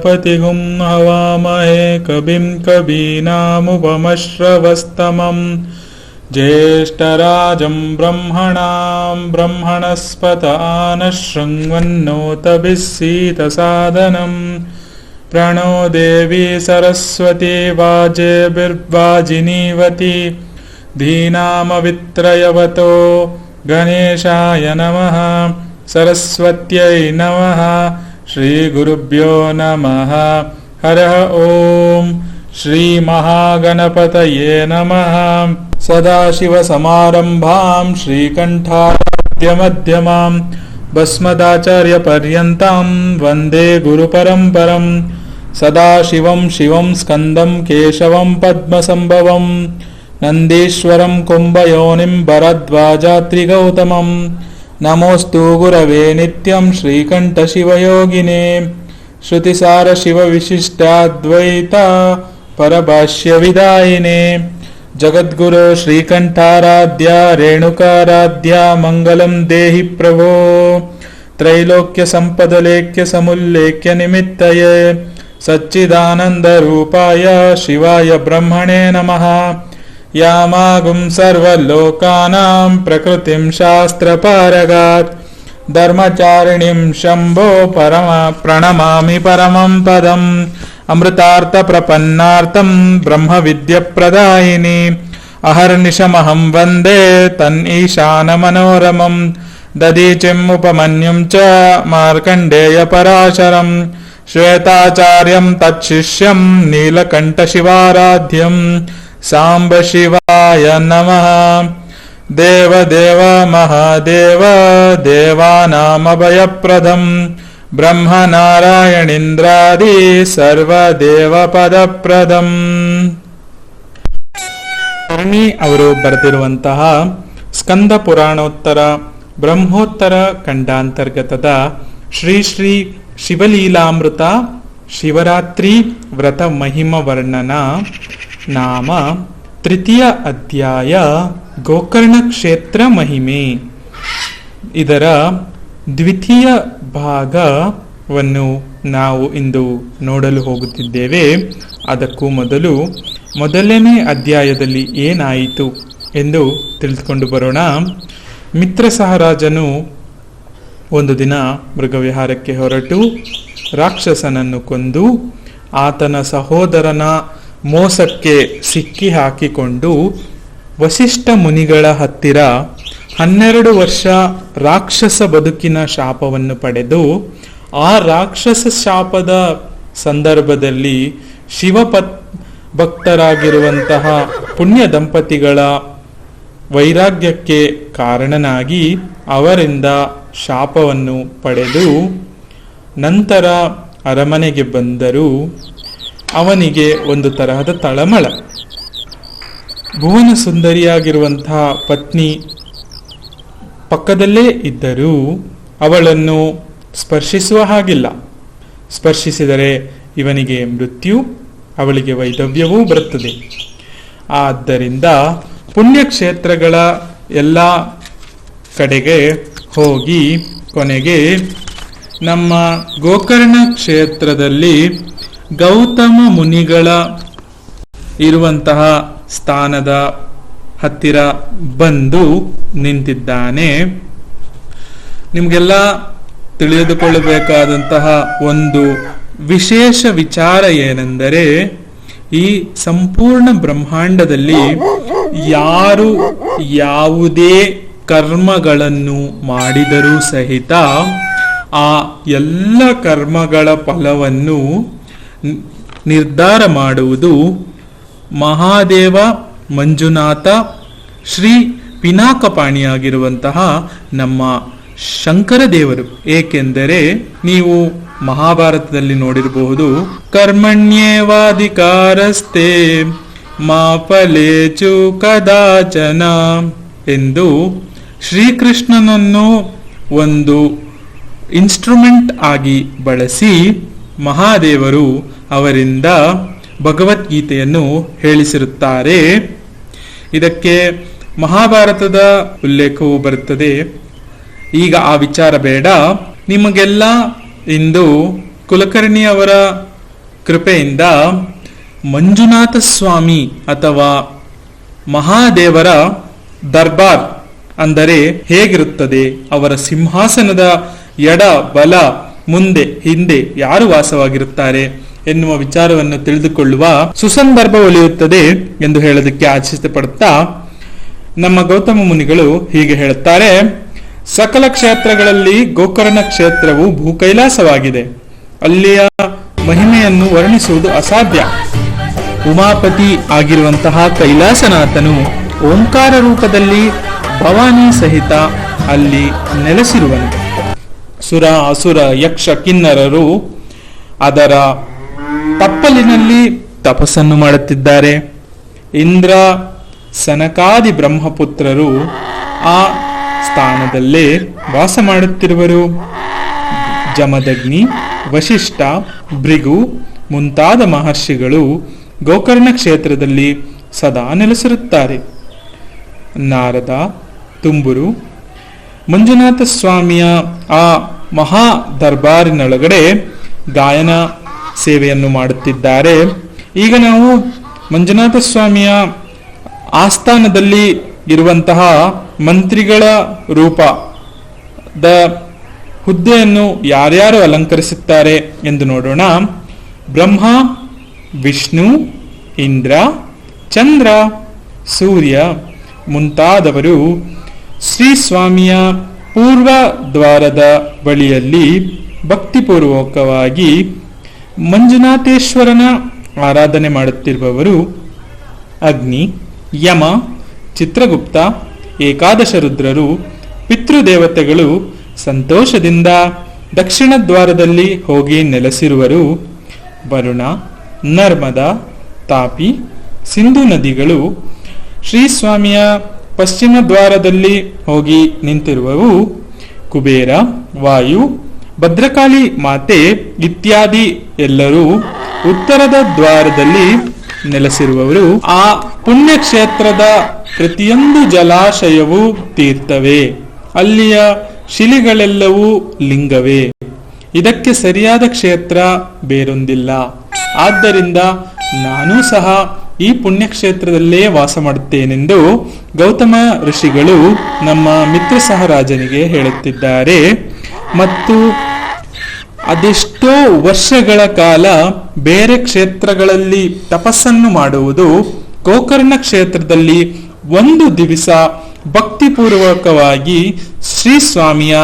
गणपतिगुं हवामहे कविं कवीनामुपमश्रवस्तमं ज्येष्ठराजं ब्रह्मणां ब्रह्मणस्पत आनशृण्वन्नोतभिस्सीदसादनम् प्रणो देवी सरस्वती वाजेभिर्वाजिनीवती धीनामवित्रयवतो गणेशाय नमः सरस्वत्यै नमः श्रीगुरुभ्यो नमः हरः ॐ श्रीमहागणपतये नमः सदाशिवसमारम्भां श्रीकण्ठाद्यमध्यमां भस्मदाचार्यपर्यन्तां वन्दे गुरुपरम्परं सदाशिवं शिवं स्कन्दं केशवं पद्मसम्भवं नन्दीश्वरं कुम्भयोनिं भरद्वाजात्रिगौतमं नमोऽस्तु गुरवे नित्यं श्रीकण्ठशिवयोगिने श्रुतिसारशिवविशिष्टाद्वैता परभाष्यविदायिने जगद्गुरो श्रीकण्ठाराध्या रेणुकाराध्या मङ्गलं देहि प्रभो त्रैलोक्यसम्पदलेख्यसमुल्लेख्यनिमित्तये सच्चिदानन्दरूपाय शिवाय ब्रह्मणे नमः यामागुं सर्वलोकानां प्रकृतिं शास्त्रपारगात् धर्मचारिणीं शम्भो प्रणमामि परमं पदम् अमृतार्थप्रपन्नार्थं ब्रह्मविद्यप्रदायिनी अहर्निशमहं वन्दे तन्ईशानमनोरमं दधीचिमुपमन्युं च मार्कण्डेयपराशरं श्वेताचार्यं तच्छिष्यं नीलकण्ठशिवाराध्यं साम्ब शिवाय नमः देवदेव महादेव देवानामभयप्रदम् ब्रह्मनारायणीन्द्रादि ಸರ್ವದೇವಪದಪ್ರದಂ. ಕರ್ಣಿ ಅವರು ಬರೆದಿರುವಂತಹ ಸ್ಕಂದ ಪುರಾಣೋತ್ತರ ಬ್ರಹ್ಮೋತ್ತರ ಖಂಡಾಂತರ್ಗತದ ಶ್ರೀ ಶ್ರೀ ಶಿವಲೀಲಾಮೃತ ಶಿವರಾತ್ರಿ ವ್ರತ ಮಹಿಮ ವರ್ಣನ ನಾಮ ತೃತೀಯ ಅಧ್ಯಾಯ ಗೋಕರ್ಣ ಕ್ಷೇತ್ರ ಮಹಿಮೆ. ಇದರ ದ್ವಿತೀಯ ಭಾಗವನ್ನು ನಾವು ಇಂದು ನೋಡಲು ಹೋಗುತ್ತಿದ್ದೇವೆ. ಅದಕ್ಕೂ ಮೊದಲು ಮೊದಲನೇ ಅಧ್ಯಾಯದಲ್ಲಿ ಏನಾಯಿತು ಎಂದು ತಿಳಿದುಕೊಂಡು ಬರೋಣ. ಮಿತ್ರಸಹರಾಜನು ಒಂದು ದಿನ ಮೃಗವಿಹಾರಕ್ಕೆ ಹೊರಟು ರಾಕ್ಷಸನನ್ನು ಕೊಂದು ಆತನ ಸಹೋದರನ ಮೋಸಕ್ಕೆ ಸಿಕ್ಕಿ ಹಾಕಿಕೊಂಡು ವಸಿಷ್ಠ ಮುನಿಗಳ ಹತ್ತಿರ 12 ವರ್ಷ ರಾಕ್ಷಸ ಬದುಕಿನ ಶಾಪವನ್ನು ಪಡೆದು ಆ ರಾಕ್ಷಸ ಶಾಪದ ಸಂದರ್ಭದಲ್ಲಿ ಭಕ್ತರಾಗಿರುವಂತಹ ಪುಣ್ಯ ದಂಪತಿಗಳ ವೈರಾಗ್ಯಕ್ಕೆ ಕಾರಣನಾಗಿ ಅವರಿಂದ ಶಾಪವನ್ನು ಪಡೆದು ನಂತರ ಅರಮನೆಗೆ ಬಂದರೂ ಅವನಿಗೆ ಒಂದು ತರಹದ ತಳಮಳ. ಭುವನ ಸುಂದರಿಯಾಗಿರುವಂತಹ ಪತ್ನಿ ಪಕ್ಕದಲ್ಲೇ ಇದ್ದರೂ ಅವಳನ್ನು ಸ್ಪರ್ಶಿಸುವ ಹಾಗಿಲ್ಲ. ಸ್ಪರ್ಶಿಸಿದರೆ ಇವನಿಗೆ ಮೃತ್ಯು, ಅವಳಿಗೆ ವೈಧವ್ಯವೂ ಬರುತ್ತದೆ. ಆದ್ದರಿಂದ ಪುಣ್ಯಕ್ಷೇತ್ರಗಳ ಎಲ್ಲ ಕಡೆಗೆ ಹೋಗಿ ಕೊನೆಗೆ ನಮ್ಮ ಗೋಕರ್ಣ ಕ್ಷೇತ್ರದಲ್ಲಿ ಗೌತಮ ಮುನಿಗಳ ಇರುವಂತಹ ಸ್ಥಾನದ ಹತ್ತಿರ ಬಂದು ನಿಂತಿದ್ದಾನೆ. ನಿಮಗೆಲ್ಲ ತಿಳಿದುಕೊಳ್ಳಬೇಕಾದಂತಹ ಒಂದು ವಿಶೇಷ ವಿಚಾರ ಏನೆಂದರೆ, ಈ ಸಂಪೂರ್ಣ ಬ್ರಹ್ಮಾಂಡದಲ್ಲಿ ಯಾರು ಯಾವುದೇ ಕರ್ಮಗಳನ್ನು ಮಾಡಿದರೂ ಸಹಿತ ಆ ಎಲ್ಲ ಕರ್ಮಗಳ ಫಲವನ್ನು ನಿರ್ಧಾರ ಮಾಡುವುದು ಮಹಾದೇವ ಮಂಜುನಾಥ ಶ್ರೀ ಪಿನಾಕಪಾಣಿಯಾಗಿರುವಂತಹ ನಮ್ಮ ಶಂಕರ ದೇವರು. ಏಕೆಂದರೆ ನೀವು ಮಹಾಭಾರತದಲ್ಲಿ ನೋಡಿರಬಹುದು, ಕರ್ಮಣ್ಯೇವಾಧಿಕಾರಸ್ತೆ ಮಾ ಫಲೇಚು ಕದಾಚನ ಎಂದು ಶ್ರೀಕೃಷ್ಣನನ್ನು ಒಂದು ಇನ್ಸ್ಟ್ರೂಮೆಂಟ್ ಆಗಿ ಬಳಸಿ ಮಹಾದೇವರು ಅವರಿಂದ ಭಗವದ್ಗೀತೆಯನ್ನು ಹೇಳಿಸಿರುತ್ತಾರೆ. ಇದಕ್ಕೆ ಮಹಾಭಾರತದ ಉಲ್ಲೇಖವು ಬರುತ್ತದೆ. ಈಗ ಆ ವಿಚಾರ ಬೇಡ. ನಿಮಗೆಲ್ಲ ಇಂದು ಕುಲಕರ್ಣಿ ಅವರ ಕೃಪೆಯಿಂದ ಮಂಜುನಾಥ ಸ್ವಾಮಿ ಅಥವಾ ಮಹಾದೇವರ ದರ್ಬಾರ್ ಅಂದರೆ ಹೇಗಿರುತ್ತದೆ, ಅವರ ಸಿಂಹಾಸನದ ಎಡ ಬಲ ಮುಂದೆ ಹಿಂದೆ ಯಾರು ವಾಸವಾಗಿರುತ್ತಾರೆ ಎನ್ನುವ ವಿಚಾರವನ್ನು ತಿಳಿದುಕೊಳ್ಳುವ ಸುಸಂದರ್ಭ ಒಲಿಯುತ್ತದೆ ಎಂದು ಹೇಳೋದಕ್ಕೆ ಆಶಿಸ್ತೆ ಪಡುತ್ತಾ ನಮ್ಮ ಗೌತಮ ಮುನಿಗಳು ಹೀಗೆ ಹೇಳುತ್ತಾರೆ. ಸಕಲ ಕ್ಷೇತ್ರಗಳಲ್ಲಿ ಗೋಕರ್ಣ ಕ್ಷೇತ್ರವು ಭೂಕೈಲಾಸವಾಗಿದೆ. ಅಲ್ಲಿಯ ಮಹಿಮೆಯನ್ನು ವರ್ಣಿಸುವುದು ಅಸಾಧ್ಯ. ಉಮಾಪತಿ ಆಗಿರುವಂತಹ ಕೈಲಾಸನಾಥನು ಓಂಕಾರ ರೂಪದಲ್ಲಿ ಭವಾನಿ ಸಹಿತ ಅಲ್ಲಿ ನೆಲೆಸಿರುವನು. ಸುರ ಅಸುರ ಯಕ್ಷ ಕಿನ್ನರರು ಅದರ ತಪ್ಪಲಿನಲ್ಲಿ ತಪಸ್ಸನ್ನು ಮಾಡುತ್ತಿದ್ದಾರೆ. ಇಂದ್ರ ಸನಕಾದಿ ಬ್ರಹ್ಮಪುತ್ರರು ಆ ಸ್ಥಾನದಲ್ಲೇ ವಾಸ ಮಾಡುತ್ತಿರುವರು. ಜಮದಗ್ನಿ, ವಶಿಷ್ಠ, ಭೃಗು ಮುಂತಾದ ಮಹರ್ಷಿಗಳು ಗೋಕರ್ಣ ಕ್ಷೇತ್ರದಲ್ಲಿ ಸದಾ ನೆಲೆಸಿರುತ್ತಾರೆ. ನಾರದ, ತುಂಬುರು ಮಂಜುನಾಥ ಸ್ವಾಮಿಯ ಆ ಮಹಾ ದರ್ಬಾರಿನೊಳಗಡೆ ಗಾಯನ ಸೇವೆಯನ್ನು ಮಾಡುತ್ತಿದ್ದಾರೆ. ಈಗ ನಾವು ಮಂಜುನಾಥ ಸ್ವಾಮಿಯ ಆಸ್ಥಾನದಲ್ಲಿ ಇರುವಂತಹ ಮಂತ್ರಿಗಳ ರೂಪದ ಹುದ್ದೆಯನ್ನು ಯಾರ್ಯಾರು ಅಲಂಕರಿಸುತ್ತಾರೆ ಎಂದು ನೋಡೋಣ. ಬ್ರಹ್ಮ, ವಿಷ್ಣು, ಇಂದ್ರ, ಚಂದ್ರ, ಸೂರ್ಯ ಮುಂತಾದವರು ಶ್ರೀ ಸ್ವಾಮಿಯ ಪೂರ್ವ ದ್ವಾರದ ಬಳಿಯಲ್ಲಿ ಭಕ್ತಿಪೂರ್ವಕವಾಗಿ ಮಂಜುನಾಥೇಶ್ವರನ ಆರಾಧನೆ ಮಾಡುತ್ತಿರುವವರು. ಅಗ್ನಿ, ಯಮ, ಚಿತ್ರಗುಪ್ತ, ಏಕಾದಶ ರುದ್ರರು ಪಿತೃದೇವತೆಗಳು ಸಂತೋಷದಿಂದ ದಕ್ಷಿಣ ದ್ವಾರದಲ್ಲಿ ಹೋಗಿ ನೆಲೆಸಿರುವರು. ವರುಣ, ನರ್ಮದ, ತಾಪಿ, ಸಿಂಧು ನದಿಗಳು ಶ್ರೀ ಸ್ವಾಮಿಯ ಪಶ್ಚಿಮ ದ್ವಾರದಲ್ಲಿ ಹೋಗಿ ನಿಂತಿರುವವು. ಕುಬೇರ, ವಾಯು, ಭದ್ರಕಾಳಿ ಮಾತೆ ಇತ್ಯಾದಿ ಎಲ್ಲರೂ ಉತ್ತರದ ದ್ವಾರದಲ್ಲಿ ನೆಲೆಸಿರುವವರು. ಆ ಪುಣ್ಯಕ್ಷೇತ್ರದ ಪ್ರತಿಯೊಂದು ಜಲಾಶಯವೂ ತೀರ್ಥವೇ, ಅಲ್ಲಿಯ ಶಿಲೆಗಳೆಲ್ಲವೂ ಲಿಂಗವೇ. ಇದಕ್ಕೆ ಸರಿಯಾದ ಕ್ಷೇತ್ರ ಬೇರೊಂದಿಲ್ಲ. ಆದ್ದರಿಂದ ನಾನೂ ಸಹ ಈ ಪುಣ್ಯಕ್ಷೇತ್ರದಲ್ಲೇ ವಾಸ ಮಾಡುತ್ತೇನೆಂದು ಗೌತಮ ಋಷಿಗಳು ನಮ್ಮ ಮಿತ್ರ ಸಹರಾಜನಿಗೆ ಹೇಳುತ್ತಿದ್ದಾರೆ. ಮತ್ತು ಅದೆಷ್ಟೋ ವರ್ಷಗಳ ಕಾಲ ಬೇರೆ ಕ್ಷೇತ್ರಗಳಲ್ಲಿ ತಪಸ್ಸನ್ನು ಮಾಡುವುದು ಗೋಕರ್ಣ ಕ್ಷೇತ್ರದಲ್ಲಿ ಒಂದು ದಿವಸ ಭಕ್ತಿಪೂರ್ವಕವಾಗಿ ಶ್ರೀ ಸ್ವಾಮಿಯ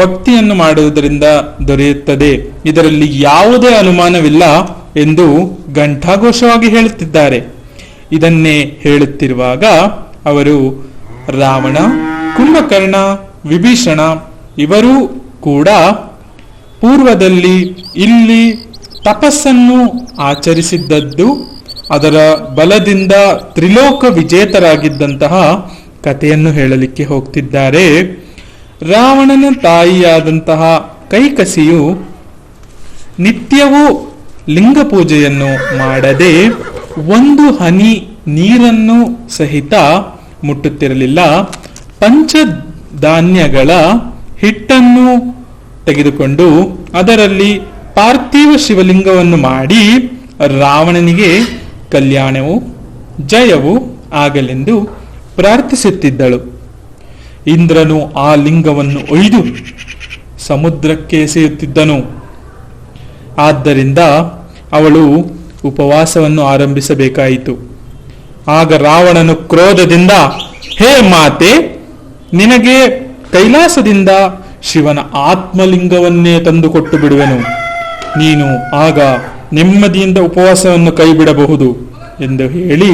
ಭಕ್ತಿಯನ್ನು ಮಾಡುವುದರಿಂದ ದೊರೆಯುತ್ತದೆ. ಇದರಲ್ಲಿ ಯಾವುದೇ ಅನುಮಾನವಿಲ್ಲ ಎಂದು ಘಂಟಾಘೋಷವಾಗಿ ಹೇಳುತ್ತಿದ್ದಾರೆ. ಇದನ್ನೇ ಹೇಳುತ್ತಿರುವಾಗ ಅವರು ರಾವಣ, ಕುಂಭಕರ್ಣ, ವಿಭೀಷಣ ಇವರೂ ಕೂಡ ಪೂರ್ವದಲ್ಲಿ ಇಲ್ಲಿ ತಪಸ್ಸನ್ನು ಆಚರಿಸಿದ್ದದ್ದು, ಅದರ ಬಲದಿಂದ ತ್ರಿಲೋಕ ವಿಜೇತರಾಗಿದ್ದಂತಹ ಕಥೆಯನ್ನು ಹೇಳಲಿಕ್ಕೆ ಹೋಗ್ತಿದ್ದಾರೆ. ರಾವಣನ ತಾಯಿಯಾದಂತಹ ಕೈಕಸಿಯು ನಿತ್ಯವೂ ಲಿಂಗ ಪೂಜೆಯನ್ನು ಮಾಡದೆ ಒಂದು ಹನಿ ನೀರನ್ನು ಸಹಿತ ಮುಟ್ಟುತ್ತಿರಲಿಲ್ಲ. ಪಂಚಧಾನ್ಯಗಳ ಹಿಟ್ಟನ್ನು ತೆಗೆದುಕೊಂಡು ಅದರಲ್ಲಿ ಪಾರ್ಥಿವ ಶಿವಲಿಂಗವನ್ನು ಮಾಡಿ ರಾವಣನಿಗೆ ಕಲ್ಯಾಣವು ಜಯವು ಆಗಲೆಂದು ಪ್ರಾರ್ಥಿಸುತ್ತಿದ್ದಳು. ಇಂದ್ರನು ಆ ಲಿಂಗವನ್ನು ಒಯ್ದು ಸಮುದ್ರಕ್ಕೆ ಎಸೆಯುತ್ತಿದ್ದನು. ಆದ್ದರಿಂದ ಅವಳು ಉಪವಾಸವನ್ನು ಆರಂಭಿಸಬೇಕಾಯಿತು. ಆಗ ರಾವಣನು ಕ್ರೋಧದಿಂದ, ಹೇ ಮಾತೆ, ನಿನಗೆ ಕೈಲಾಸದಿಂದ ಶಿವನ ಆತ್ಮಲಿಂಗವನ್ನೇ ತಂದುಕೊಟ್ಟು ಬಿಡುವೆನು. ನೀನು ಆಗ ನೆಮ್ಮದಿಯಿಂದ ಉಪವಾಸವನ್ನು ಕೈಬಿಡಬಹುದು ಎಂದು ಹೇಳಿ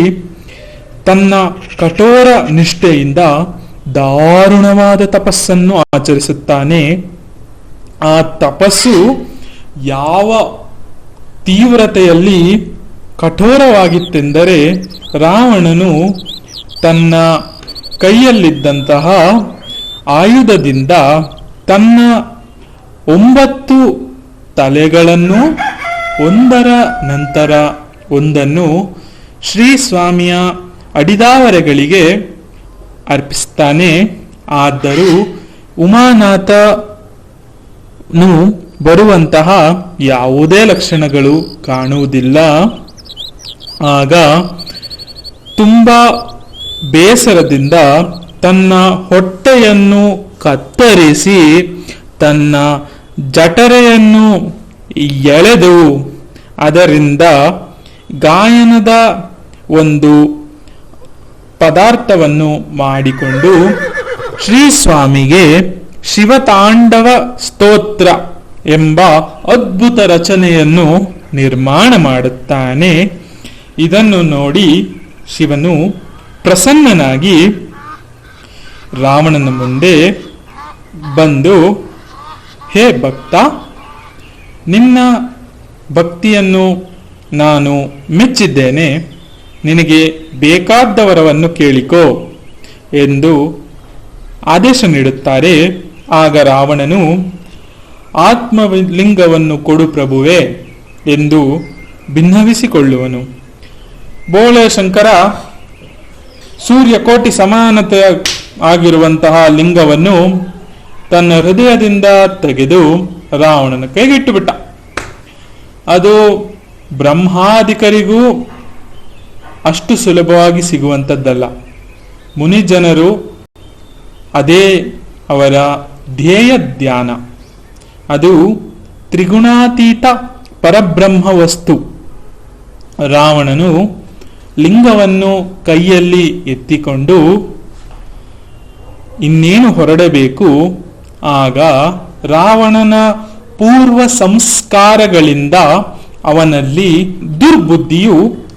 ತನ್ನ ಕಠೋರ ನಿಷ್ಠೆಯಿಂದ ದಾರುಣವಾದ ತಪಸ್ಸನ್ನು ಆಚರಿಸುತ್ತಾನೆ. ಆ ತಪಸ್ಸು ಯಾವ ತೀವ್ರತೆಯಲ್ಲಿ ಕಠೋರವಾಗಿತ್ತೆಂದರೆ ರಾವಣನು ತನ್ನ ಕೈಯಲ್ಲಿದ್ದಂತಹ ಆಯುಧದಿಂದ ತನ್ನ 9 ತಲೆಗಳನ್ನು ಒಂದರ ನಂತರ ಒಂದನ್ನು ಶ್ರೀ ಸ್ವಾಮಿಯ ಅಡಿದಾವರೆಗಳಿಗೆ ಅರ್ಪಿಸ್ತಾನೆ. ಆದರೂ ಉಮಾನಾಥನು ಬರುವಂತಹ ಯಾವುದೇ ಲಕ್ಷಣಗಳು ಕಾಣುವುದಿಲ್ಲ. ಆಗ ತುಂಬಾ ಬೇಸರದಿಂದ ತನ್ನ ಹೊಟ್ಟೆಯನ್ನು ಕತ್ತರಿಸಿ ತನ್ನ ಜಠರೆಯನ್ನು ಎಳೆದು ಅದರಿಂದ ಗಾಯನದ ಒಂದು ಪದಾರ್ಥವನ್ನು ಮಾಡಿಕೊಂಡು ಶ್ರೀ ಸ್ವಾಮಿಗೆ ಶಿವತಾಂಡವ ಸ್ತೋತ್ರ ಎಂಬ ಅದ್ಭುತ ರಚನೆಯನ್ನು ನಿರ್ಮಾಣ ಮಾಡುತ್ತಾನೆ. ಇದನ್ನು ನೋಡಿ ಶಿವನು ಪ್ರಸನ್ನನಾಗಿ ರಾವಣನ ಮುಂದೆ ಬಂದು, ಹೇ ಭಕ್ತ, ನಿನ್ನ ಭಕ್ತಿಯನ್ನು ನಾನು ಮೆಚ್ಚಿದ್ದೇನೆ, ನಿನಗೆ ಬೇಕಾದ ವರವನ್ನು ಕೇಳಿಕೋ ಎಂದು ಆದೇಶ ನೀಡುತ್ತಾರೆ. ಆಗ ರಾವಣನು, ಆತ್ಮಲಿಂಗವನ್ನು ಕೊಡು ಪ್ರಭುವೇ ಎಂದು ಭಿನ್ನವಿಸಿಕೊಳ್ಳುವನು. ಬೋಳೆ ಶಂಕರ ಸೂರ್ಯಕೋಟಿ ಸಮಾನತೆ ಆಗಿರುವಂತಹ ಲಿಂಗವನ್ನು ತನ್ನ ಹೃದಯದಿಂದ ತೆಗೆದು ರಾವಣನ ಕೈಗಿಟ್ಟು ಬಿಟ್ಟ. ಅದು ಬ್ರಹ್ಮಾದಿಕರಿಗೂ ಅಷ್ಟು ಸುಲಭವಾಗಿ ಸಿಗುವಂಥದ್ದಲ್ಲ. ಮುನಿಜನರು ಅದೇ ಅವರ ಧ್ಯೇಯ ಧ್ಯಾನ. ಅದು ತ್ರಿಗುಣಾತೀತ ಪರಬ್ರಹ್ಮ ವಸ್ತು. ರಾವಣನು ಲಿಂಗವನ್ನು ಕೈಯಲ್ಲಿ ಎತ್ತಿಕೊಂಡು ಇನ್ನೇನು ಹೊರಡಬೇಕು. ಆಗ ರಾವಣನ ಪೂರ್ವ ಸಂಸ್ಕಾರಗಳಿಂದ ಅವನಲ್ಲಿ ದುರ್ಬುದ್ಧಿಯು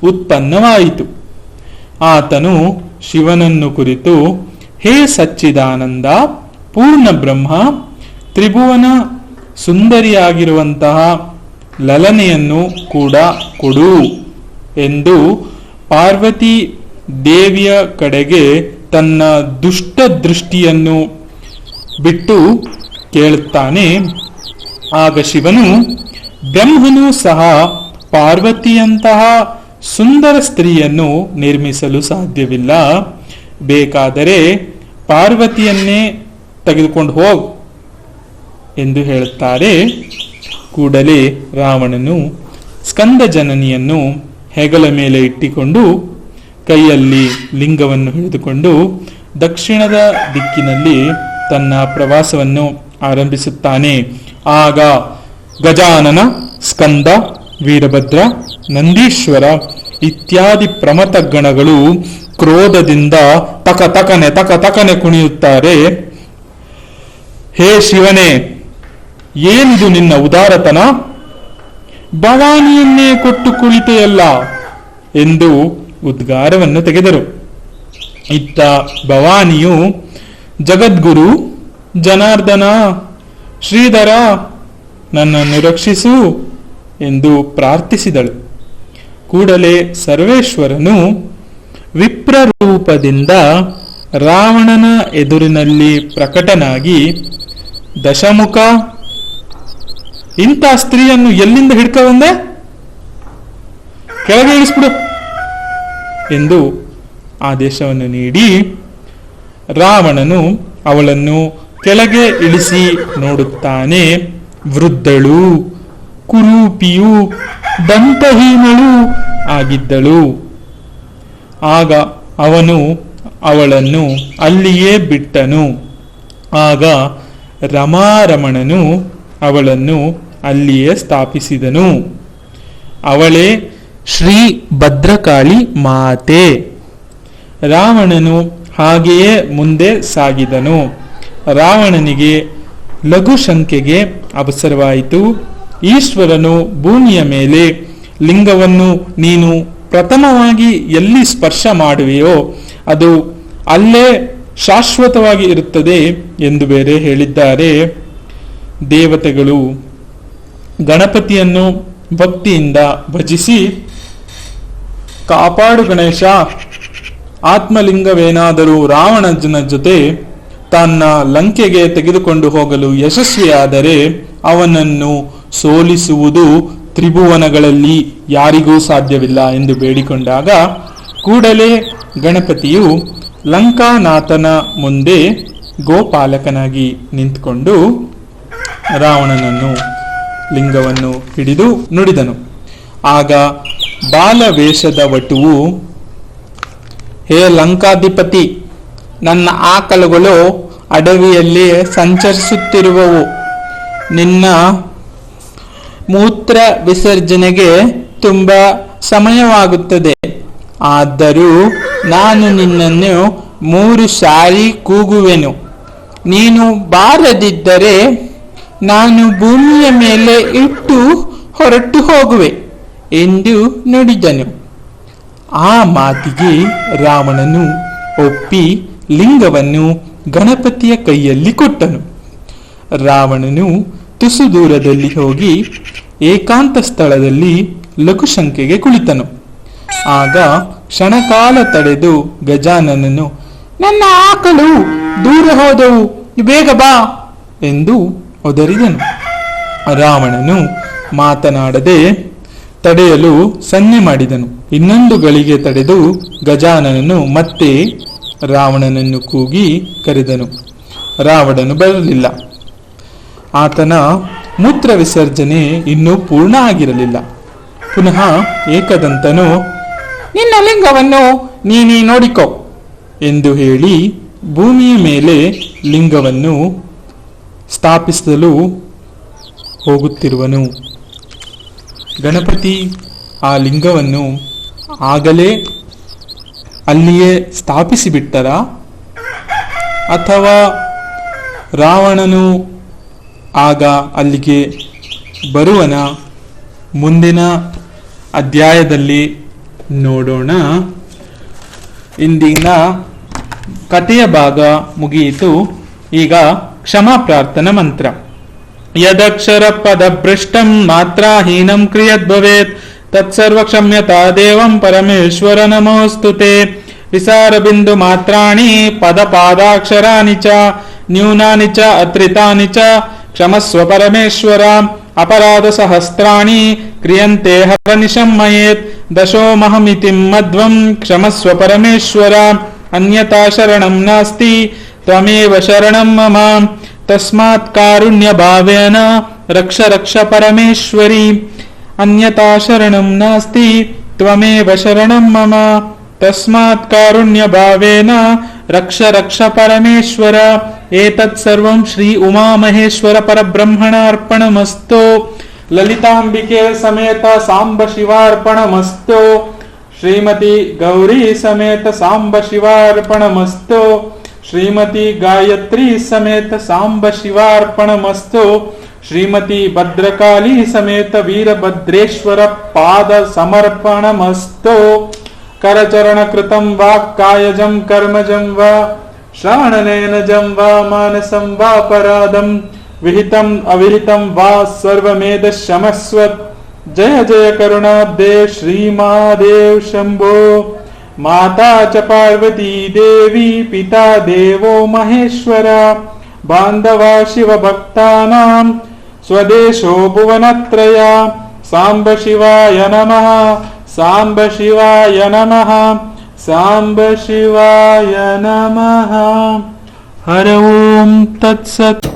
ಉತ್ಪನ್ನವಾಯಿತು. ಆತನು ಶಿವನನ್ನು ಕುರಿತು, ಹೇ ಸಚ್ಚಿದಾನಂದ ಪೂರ್ಣ ಬ್ರಹ್ಮ, ತ್ರಿಭುವನ ಸುಂದರಿಯಾಗಿರುವಂತಹ ಲಲನೆಯನ್ನು ಕೂಡ ಕೊಡು ಎಂದು ಪಾರ್ವತಿ ದೇವಿಯ ಕಡೆಗೆ ತನ್ನ ದುಷ್ಟ ದೃಷ್ಟಿಯನ್ನು ಬಿಟ್ಟು ಕೇಳುತ್ತಾನೆ. ಆಗ ಶಿವನು, ಬ್ರಹ್ಮನು ಸಹ ಪಾರ್ವತಿಯಂತಹ ಸುಂದರ ಸ್ತ್ರೀಯನ್ನು ನಿರ್ಮಿಸಲು ಸಾಧ್ಯವಿಲ್ಲ, ಬೇಕಾದರೆ ಪಾರ್ವತಿಯನ್ನೇ ತೆಗೆದುಕೊಂಡು ಹೋಗ್ ಎಂದು ಹೇಳುತ್ತಾರೆ. ಕೂಡಲೇ ರಾವಣನು ಸ್ಕಂದ ಜನನಿಯನ್ನು ಹೆಗಲ ಮೇಲೆ ಇಟ್ಟಿಕೊಂಡು ಕೈಯಲ್ಲಿ ಲಿಂಗವನ್ನು ಹಿಡಿದುಕೊಂಡು ದಕ್ಷಿಣದ ದಿಕ್ಕಿನಲ್ಲಿ ತನ್ನ ಪ್ರವಾಸವನ್ನು ಆರಂಭಿಸುತ್ತಾನೆ. ಆಗ ಗಜಾನನ, ಸ್ಕಂದ, ವೀರಭದ್ರ, ನಂದೀಶ್ವರ ಇತ್ಯಾದಿ ಪ್ರಮಥ ಗಣಗಳು ಕ್ರೋಧದಿಂದ ತಕತಕನೆ ಕುಣಿಯುತ್ತಾರೆ. ಹೇ ಶಿವನೇ, ಏನಿದು ನಿನ್ನ ಉದಾರತನ? ಭವಾನಿಯನ್ನೇ ಕೊಟ್ಟು ಕುಳಿತೆಯಲ್ಲ ಎಂದು ಉದ್ಗಾರವನ್ನು ತೆಗೆದರು. ಇತ್ತ ಭವಾನಿಯು, ಜಗದ್ಗುರು ಜನಾರ್ದನ, ಶ್ರೀಧರ, ನನ್ನನ್ನು ರಕ್ಷಿಸು ಎಂದು ಪ್ರಾರ್ಥಿಸಿದಳು. ಕೂಡಲೇ ಸರ್ವೇಶ್ವರನು ವಿಪ್ರರೂಪದಿಂದ ರಾವಣನ ಎದುರಿನಲ್ಲಿ ಪ್ರಕಟನಾಗಿ, ದಶಮುಖ, ಇಂಥ ಸ್ತ್ರೀಯನ್ನು ಎಲ್ಲಿಂದ ಹಿಡ್ಕ ಬಂದೆ? ಕೆಳಗೆ ಇಳಿಸ್ಬಿಡು ಎಂದು ಆದೇಶವನ್ನು ನೀಡಿ ರಾವಣನು ಅವಳನ್ನು ಕೆಳಗೆ ಇಳಿಸಿ ನೋಡುತ್ತಾನೆ. ವೃದ್ಧಳು, ಕುರೂಪಿಯು, ದಂತಹೀನಳು ಆಗಿದ್ದಳು. ಆಗ ಅವನು ಅವಳನ್ನು ಅಲ್ಲಿಯೇ ಬಿಟ್ಟನು. ಆಗ ರಮಾರಮಣನು ಅವಳನ್ನು ಅಲ್ಲಿಯೇ ಸ್ಥಾಪಿಸಿದನು. ಅವಳೇ ಶ್ರೀ ಭದ್ರಕಾಳಿ ಮಾತೆ. ರಾವಣನು ಹಾಗೆಯೇ ಮುಂದೆ ಸಾಗಿದನು. ರಾವಣನಿಗೆ ಲಘು ಶಂಕೆಗೆ ಅವಸರವಾಯಿತು. ಈಶ್ವರನು ಭೂಮಿಯ ಮೇಲೆ ಲಿಂಗವನ್ನು ನೀನು ಪ್ರಥಮವಾಗಿ ಎಲ್ಲಿ ಸ್ಪರ್ಶ ಮಾಡುವೆಯೋ ಅದು ಅಲ್ಲೇ ಶಾಶ್ವತವಾಗಿ ಇರುತ್ತದೆ ಎಂದು ಬೇರೆ ಹೇಳಿದ್ದಾರೆ. ದೇವತೆಗಳು ಗಣಪತಿಯನ್ನು ಭಕ್ತಿಯಿಂದ ಭಜಿಸಿ, ಕಾಪಾಡು ಗಣೇಶ, ಆತ್ಮಲಿಂಗವೇನಾದರೂ ರಾವಣನ ಜೊತೆ ತನ್ನ ಲಂಕೆಗೆ ತೆಗೆದುಕೊಂಡು ಹೋಗಲು ಯಶಸ್ವಿಯಾದರೆ ಅವನನ್ನು ಸೋಲಿಸುವುದು ತ್ರಿಭುವನಗಳಲ್ಲಿ ಯಾರಿಗೂ ಸಾಧ್ಯವಿಲ್ಲ ಎಂದು ಬೇಡಿಕೊಂಡಾಗ ಕೂಡಲೇ ಗಣಪತಿಯು ಲಂಕಾನಾಥನ ಮುಂದೆ ಗೋಪಾಲಕನಾಗಿ ನಿಂತುಕೊಂಡು ರಾವಣನನ್ನು ಲಿಂಗವನ್ನು ಹಿಡಿದು ನುಡಿದನು. ಆಗ ಬಾಲವೇಷದ ವಟುವು, ಹೇ ಲಂಕಾಧಿಪತಿ, ನನ್ನ ಆಕಳುಗಳು ಅಡವಿಯಲ್ಲಿ ಸಂಚರಿಸುತ್ತಿರುವವು. ನಿನ್ನ ಮೂತ್ರ ವಿಸರ್ಜನೆಗೆ ತುಂಬಾ ಸಮಯವಾಗುತ್ತದೆ. ಆದರೂ ನಾನು ನಿನ್ನನ್ನು 3 ಸಾರಿ ಕೂಗುವೆನು. ನೀನು ಬಾರದಿದ್ದರೆ ನಾನು ಭೂಮಿಯ ಮೇಲೆ ಇಟ್ಟು ಹೊರಟು ಹೋಗುವೆ ಎಂದು ನುಡಿದನು. ಆ ಮಾತಿಗೆ ರಾವಣನು ಒಪ್ಪಿ ಲಿಂಗವನ್ನು ಗಣಪತಿಯ ಕೈಯಲ್ಲಿ ಕೊಟ್ಟನು. ರಾವಣನು ತುಸು ದೂರದಲ್ಲಿ ಹೋಗಿ ಏಕಾಂತ ಸ್ಥಳದಲ್ಲಿ ಲಘುಶಂಕೆಗೆ ಕುಳಿತನು. ಆಗ ಕ್ಷಣಕಾಲ ತಡೆದು ಗಜಾನನನು, ನನ್ನ ಆಕಳು ದೂರ ಹೋದವು, ಬೇಗ ಬಾ ಎಂದು ಒದರಿದನು. ರಾವಣನು ಮಾತನಾಡದೆ ತಡೆಯಲು ಸನ್ನೆ ಮಾಡಿದನು. ಇನ್ನೊಂದು ಗಳಿಗೆ ತಡೆದು ಗಜಾನನನು ಮತ್ತೆ ರಾವಣನನ್ನು ಕೂಗಿ ಕರೆದನು. ರಾವಣನು ಬರಲಿಲ್ಲ. ಆತನ ಮೂತ್ರ ವಿಸರ್ಜನೆ ಇನ್ನೂ ಪೂರ್ಣ ಆಗಿರಲಿಲ್ಲ. ಪುನಃ ಏಕದಂತನು, ನಿನ್ನ ಲಿಂಗವನ್ನು ನೀನೇ ನೋಡಿಕೊ ಎಂದು ಹೇಳಿ ಭೂಮಿಯ ಮೇಲೆ ಲಿಂಗವನ್ನು ಸ್ಥಾಪಿಸಲು ಹೋಗುತ್ತಿರುವನು. ಗಣಪತಿ ಆ ಲಿಂಗವನ್ನು ಆಗಲೇ ಅಲ್ಲಿಯೇ ಸ್ಥಾಪಿಸಿಬಿಟ್ಟರ, ಅಥವಾ ರಾವಣನು ಆಗ ಅಲ್ಲಿಗೆ ಬರುವನ? ಮುಂದಿನ ಅಧ್ಯಾಯದಲ್ಲಿ ನೋಡೋಣ. ಇಂದಿನ ಕಥೆಯ ಭಾಗ ಮುಗಿಯಿತು. ಈಗ ಕ್ಷಮಾ ಪ್ರಾರ್ಥನಾ ಮಂತ್ರ. ಯದಕ್ಷರ ಪದ ಭ್ರಷ್ಟಂ ಮಾತ್ರಾಹೀನಂ ಕ್ರಿಯದ್ಭವೇತ್ ತತ್ಸರ್ವ ಕ್ಷಮ್ಯತಾ ದೇವಂ ಪರಮೇಶ್ವರ ನಮೋಸ್ತುತೆ. ವಿಸಾರ ಬಿಂದು ಮಾತ್ರಾಣಿ ಪದ ಪಾದಾಕ್ಷರಾಣಿ ಚ ನ್ಯೂನಾನಿ ಚ ಅತ್ರಿತಾನಿ ಚ ಕ್ಷಮಸ್ವ ಪರಮೇಶ್ವರ. ಅಪರಾಧ ಸಹಸ್ರಾಣಿ ಕ್ರಿಯಂತೆ ಹರನಿಶಂ ಮಯೇತ್ ದಶೋಮಹಮಿತಿಂ ಮಧ್ವಂ ಕ್ಷಮಸ್ವ ಪರಮೇಶ್ವರ. ಅನ್ಯತಾ ಶರಣಂ ನಾಸ್ತಿ ತ್ವಮೇವ ಶರಣಂ ಮಮ. ತಸ್ಮಾತ್ ಕಾರುಣ್ಯ ಭಾವೇನ ರಕ್ಷ ರಕ್ಷ ಪರಮೇಶ್ವರಿ. ಅನ್ಯತಾ ಶರಣಂ ನಾಸ್ತಿ ತ್ವಮೇವ ಶರಣಂ ಮಮ. ತಸ್ಮಾತ್ ಕಾರುಣ್ಯ ಭಾವೇನ ರಕ್ಷ ರಕ್ಷ ಪರಮೇಶ್ವರ. ಏತತ್ ಸರ್ವಂ ಶ್ರೀ ಉಮಾ ಮಹೇಶ್ವರ ಪರಬ್ರಹ್ಮಣಾರ್ಪಣಮಸ್ತು. ಲಲಿತಾಂಬಿಕೆ ಸಮೇತ ಸಾಂಬ ಶಿವಾರ್ಪಣಮಸ್ತು. ಶ್ರೀಮತಿ ಗೌರಿ ಸಮೇತ ಸಾಂಬ ಶಿವಾರ್ಪಣಮಸ್ತು. ಶ್ರೀಮತಿ ಗಾಯತ್ರಿ ಸಮೇತ ಸಾಂಬ ಶಿವಾರ್ಪಣಮಸ್ತು. ಶ್ರೀಮತಿ ಭದ್ರಕಾಳಿ ಸಮೇತ ವೀರಭದ್ರೇಶ್ವರ ಪಾದ ಸಮರ್ಪಣಮಸ್ತು. ಕರಚರಣ ಕೃತಂ ವಾ ಕಾಯಜಂ ಕರ್ಮಜಂ ವಾ ಶ್ರವಣನಯನಜಂ ವಾ ಮಾನಸಂ ವಾ ಅಪರಾಧಂ ವಿಹಿತಂ ಅವಿಹಿತಂ ವಾ ಸರ್ವಮೇಧ ಶಮಸ್ವ. ಜಯ ಜಯ ಕರುಣಾಬ್ಧೇ ಶ್ರೀಮಾದೇವ್ ಶಂಭೋ. ಮಾತಾ ಚ ಪಾರ್ವತೀ ದೇವಿ ಪಿತಾ ದೇವೋ ಮಹೇಶ್ವರ. ಬಾಂಧವ ಶಿವ ಭಕ್ತಾನಾಂ ಸ್ವದೇಶೋ ಭುವನತ್ರಯ. ಸಾಂಬ ಶಿವಾಯ ನಮಃ, ಸಾಂಬ ಶಿವಾಯ ನಮಃ, ಸಾಂಬ ಶಿವಾಯ ನಮಃ. ಹರ ಓಂ ತತ್ಸತ್.